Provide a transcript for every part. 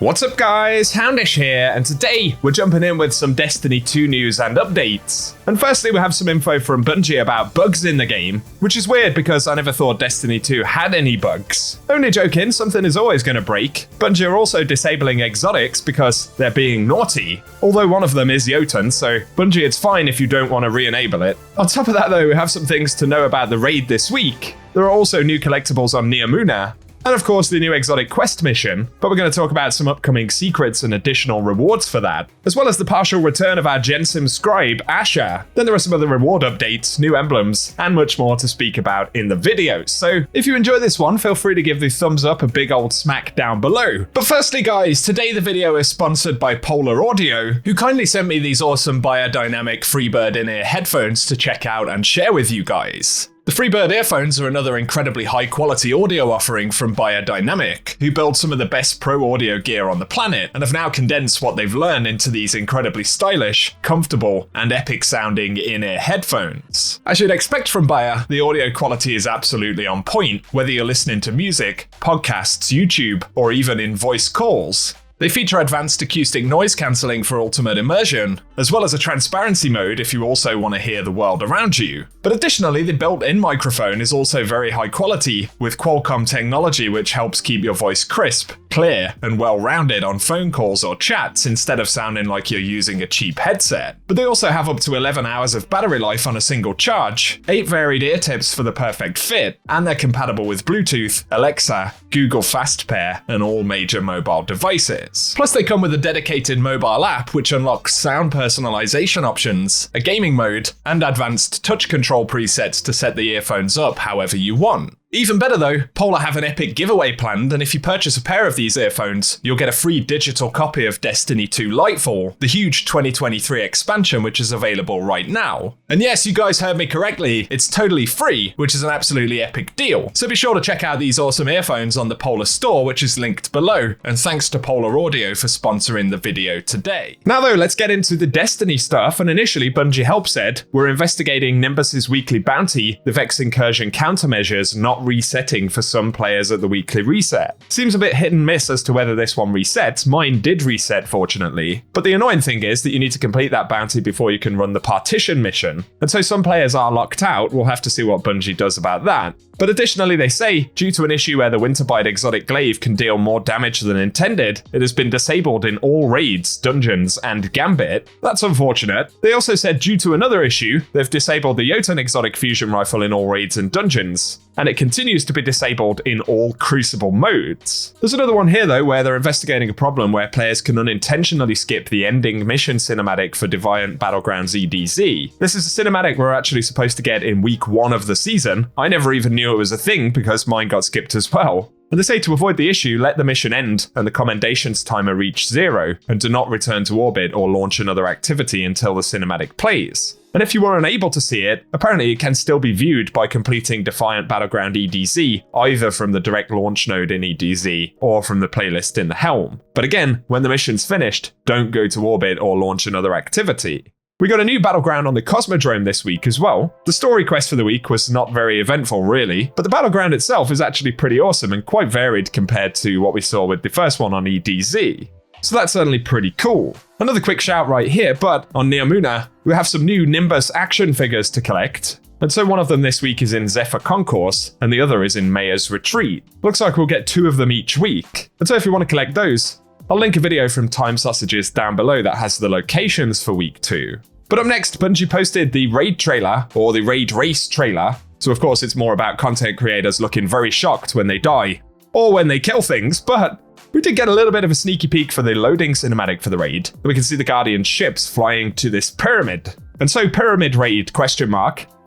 What's up guys, Houndish here, and today we're jumping in with some Destiny 2 news and updates. And firstly we have some info from Bungie about bugs in the game, which is weird because I never thought Destiny 2 had any bugs. Only joking, something is always going to break. Bungie are also disabling exotics because they're being naughty, although one of them is Jotun, so Bungie it's fine if you don't want to re-enable it. On top of that though, we have some things to know about the raid this week. There are also new collectibles on Neomuna, and of course the new exotic quest mission, but we're going to talk about some upcoming secrets and additional rewards for that, as well as the partial return of our Gensim scribe, Asher. Then there are some other reward updates, new emblems, and much more to speak about in the video. So if you enjoy this one, feel free to give the thumbs up a big old smack down below. But firstly guys, today the video is sponsored by Polar Audio, who kindly sent me these awesome biodynamic Freebird in-ear headphones to check out and share with you guys. The Freebird earphones are another incredibly high-quality audio offering from Biodynamic, who build some of the best pro audio gear on the planet and have now condensed what they've learned into these incredibly stylish, comfortable, and epic-sounding in-ear headphones. As you'd expect from Bio, the audio quality is absolutely on point, whether you're listening to music, podcasts, YouTube, or even in voice calls. They feature advanced acoustic noise cancelling for ultimate immersion, as well as a transparency mode if you also want to hear the world around you. But additionally, the built-in microphone is also very high quality, with Qualcomm technology which helps keep your voice crisp, clear, and well-rounded on phone calls or chats instead of sounding like you're using a cheap headset. But they also have up to 11 hours of battery life on a single charge, 8 varied ear tips for the perfect fit, and they're compatible with Bluetooth, Alexa, Google Fast Pair, and all major mobile devices. Plus they come with a dedicated mobile app which unlocks sound personalization options, a gaming mode, and advanced touch control presets to set the earphones up however you want. Even better though, Polar have an epic giveaway planned, and if you purchase a pair of these earphones, you'll get a free digital copy of Destiny 2 Lightfall, the huge 2023 expansion which is available right now. And yes, you guys heard me correctly, it's totally free, which is an absolutely epic deal. So be sure to check out these awesome earphones on the Polar store, which is linked below, and thanks to Polar Audio for sponsoring the video today. Now though, let's get into the Destiny stuff, and initially Bungie Help said, we're investigating Nimbus's weekly bounty, the Vex incursion countermeasures not resetting for some players at the weekly reset. Seems a bit hit and miss as to whether this one resets. Mine did reset, fortunately. But the annoying thing is that you need to complete that bounty before you can run the partition mission. And so some players are locked out. We'll have to see what Bungie does about that. But additionally, they say, due to an issue where the Winterbite exotic glaive can deal more damage than intended, it has been disabled in all raids, dungeons, and Gambit. That's unfortunate. They also said due to another issue, they've disabled the Jotun exotic fusion rifle in all raids and dungeons, and it continues to be disabled in all Crucible modes. There's another one here though where they're investigating a problem where players can unintentionally skip the ending mission cinematic for Defiant Battlegrounds EDZ. This is a cinematic we're actually supposed to get in week 1 of the season. I never even knew it was a thing because mine got skipped as well. And they say to avoid the issue, let the mission end and the commendations timer reach 0, and do not return to orbit or launch another activity until the cinematic plays. And if you were unable to see it, apparently it can still be viewed by completing Defiant Battleground EDZ, either from the direct launch node in EDZ or from the playlist in the Helm. But again, when the mission's finished, don't go to orbit or launch another activity. We got a new battleground on the Cosmodrome this week as well. The story quest for the week was not very eventful really, but the battleground itself is actually pretty awesome and quite varied compared to what we saw with the first one on EDZ. So that's certainly pretty cool. Another quick shout right here, but on Neomuna, we have some new Nimbus action figures to collect. And so one of them this week is in Zephyr Concourse, and the other is in Mayor's Retreat. Looks like we'll get 2 of them each week. And so if you want to collect those, I'll link a video from Time Sausages down below that has the locations for week 2. But up next, Bungie posted the raid trailer, or the raid race trailer. So of course it's more about content creators looking very shocked when they die, or when they kill things, but we did get a little bit of a sneaky peek for the loading cinematic for the raid. We can see the Guardian ships flying to this pyramid. And so Pyramid Raid, ?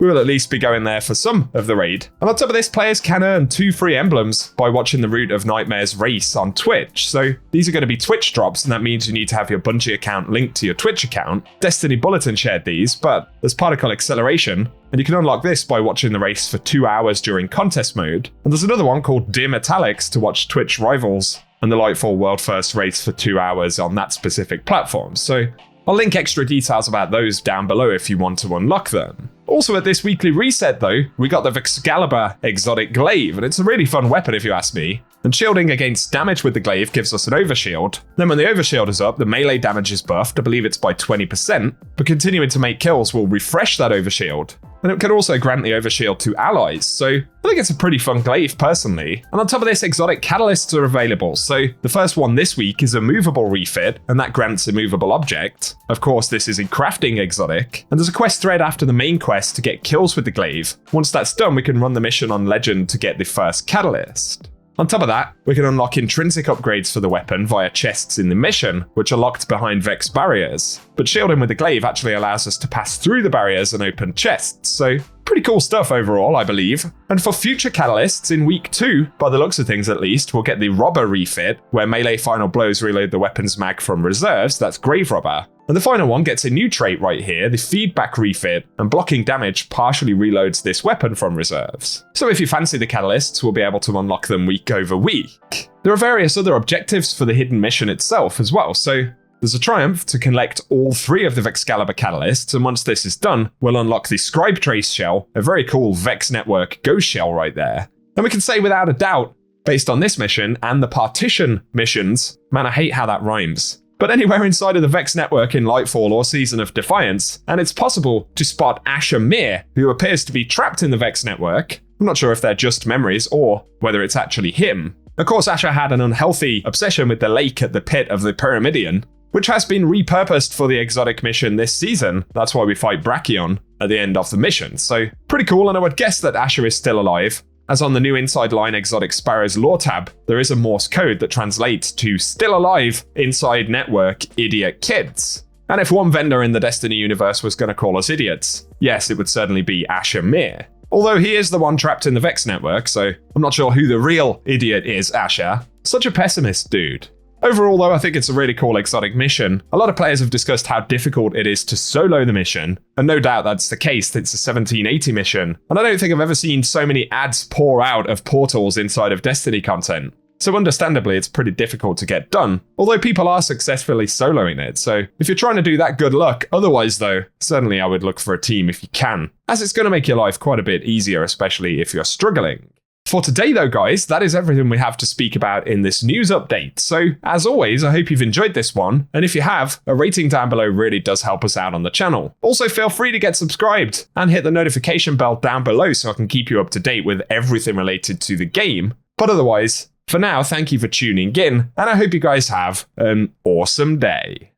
We will at least be going there for some of the raid. And on top of this, players can earn 2 free emblems by watching the Root of Nightmares race on Twitch. So these are going to be Twitch drops, and that means you need to have your Bungie account linked to your Twitch account. Destiny Bulletin shared these, but there's particle acceleration, and you can unlock this by watching the race for 2 hours during contest mode. And there's another one called Dear Metallics to watch Twitch Rivals and the Lightfall World First race for 2 hours on that specific platform. So I'll link extra details about those down below if you want to unlock them. Also at this weekly reset though, we got the Excalibur exotic glaive, and it's a really fun weapon if you ask me. And shielding against damage with the glaive gives us an overshield. Then when the overshield is up, the melee damage is buffed, I believe it's by 20%, but continuing to make kills will refresh that overshield. And it can also grant the overshield to allies, so I think it's a pretty fun glaive personally. And on top of this, exotic catalysts are available, so the first one this week is a movable refit, and that grants a movable object. Of course, this is a crafting exotic, and there's a quest thread after the main quest to get kills with the glaive. Once that's done, we can run the mission on Legend to get the first catalyst. On top of that, we can unlock intrinsic upgrades for the weapon via chests in the mission, which are locked behind Vex barriers. But shielding with the glaive actually allows us to pass through the barriers and open chests, so pretty cool stuff overall, I believe. And for future catalysts, in week 2, by the looks of things at least, we'll get the Robber refit, where melee final blows reload the weapon's mag from reserves, that's Grave Robber. And the final one gets a new trait right here, the Feedback refit, and blocking damage partially reloads this weapon from reserves. So if you fancy the catalysts, we'll be able to unlock them week over week. There are various other objectives for the hidden mission itself as well, so there's a triumph to collect all 3 of the Excalibur catalysts, and once this is done, we'll unlock the Scribe Trace shell, a very cool Vex Network ghost shell right there. And we can say without a doubt, based on this mission and the Partition missions, man, I hate how that rhymes, but anywhere inside of the Vex Network in Lightfall or Season of Defiance, and it's possible to spot Asher Mir, who appears to be trapped in the Vex Network. I'm not sure if they're just memories or whether it's actually him. Of course, Asher had an unhealthy obsession with the lake at the pit of the Pyramidion, which has been repurposed for the exotic mission this season. That's why we fight Brachion at the end of the mission. So pretty cool, and I would guess that Asher is still alive, as on the new Inside Line Exotic Sparrow's lore tab, there is a Morse code that translates to still alive inside network idiot kids. And if one vendor in the Destiny universe was going to call us idiots, yes, it would certainly be Asher Mir. Although he is the one trapped in the Vex network, so I'm not sure who the real idiot is, Asher. Such a pessimist dude. Overall though, I think it's a really cool exotic mission. A lot of players have discussed how difficult it is to solo the mission, and no doubt that's the case. It's a 1780 mission, and I don't think I've ever seen so many ads pour out of portals inside of Destiny content. So understandably, it's pretty difficult to get done, although people are successfully soloing it, so if you're trying to do that, good luck. Otherwise though, certainly I would look for a team if you can, as it's going to make your life quite a bit easier, especially if you're struggling. For today though guys, that is everything we have to speak about in this news update. So as always, I hope you've enjoyed this one, and if you have, a rating down below really does help us out on the channel. Also feel free to get subscribed and hit the notification bell down below so I can keep you up to date with everything related to the game. But otherwise, for now, thank you for tuning in, and I hope you guys have an awesome day.